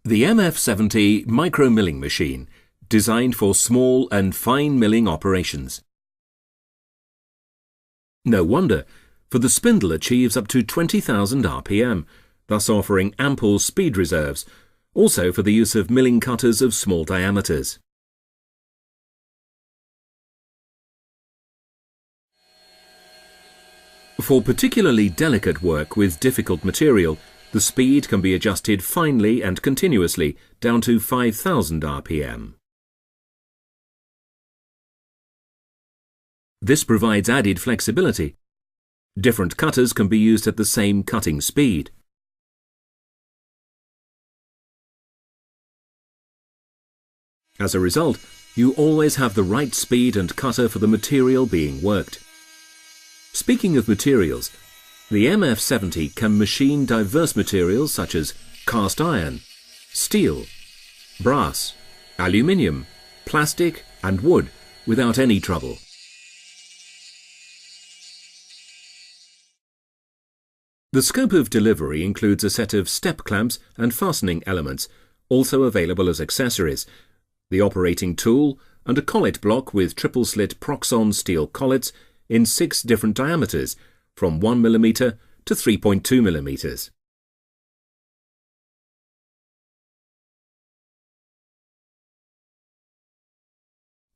The MF70 micro-milling machine, designed for small and fine milling operations. No wonder, for the spindle achieves up to 20,000 RPM, thus offering ample speed reserves, also for the use of milling cutters of small diameters. For particularly delicate work with difficult material, the speed can be adjusted finely and continuously down to 5,000 RPM. This provides added flexibility. Different cutters can be used at the same cutting speed. As a result, you always have the right speed and cutter for the material being worked. Speaking of materials, the MF70 can machine diverse materials such as cast iron, steel, brass, aluminium, plastic and wood without any trouble. The scope of delivery includes a set of step clamps and fastening elements, also available as accessories, the operating tool and a collet block with triple-slit Proxxon steel collets in 6 different diameters, from 1 mm to 3.2 mm.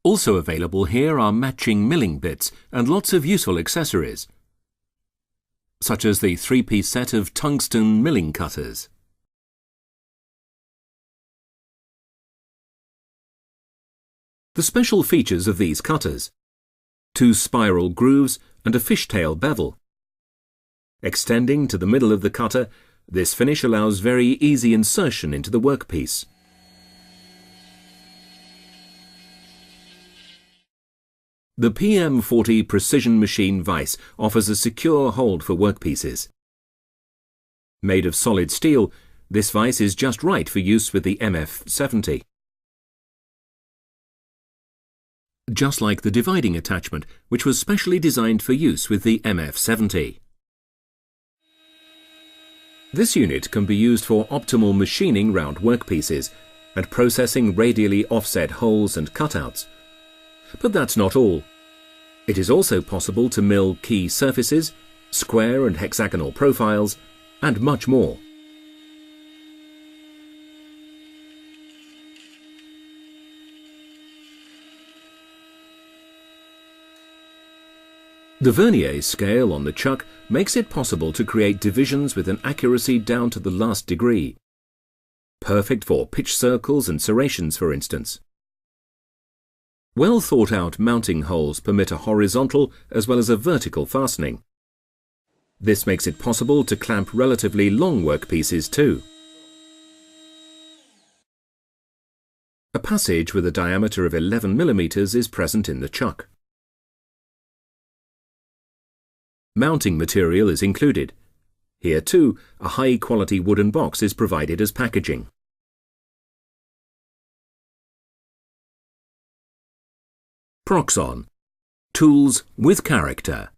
Also available here are matching milling bits and lots of useful accessories, such as the 3-piece set of tungsten milling cutters. The special features of these cutters: 2 spiral grooves and a fishtail bevel. Extending to the middle of the cutter, this finish allows very easy insertion into the workpiece. The PM40 precision machine vise offers a secure hold for workpieces. Made of solid steel, this vise is just right for use with the MF70. Just like the dividing attachment, which was specially designed for use with the MF70. This unit can be used for optimal machining round workpieces and processing radially offset holes and cutouts. But that's not all. It is also possible to mill key surfaces, square and hexagonal profiles, and much more. The vernier scale on the chuck makes it possible to create divisions with an accuracy down to the last degree. Perfect for pitch circles and serrations, for instance. Well thought out mounting holes permit a horizontal as well as a vertical fastening. This makes it possible to clamp relatively long workpieces too. A passage with a diameter of 11 mm is present in the chuck. Mounting material is included. Here too, a high-quality wooden box is provided as packaging. Proxxon. Tools with character.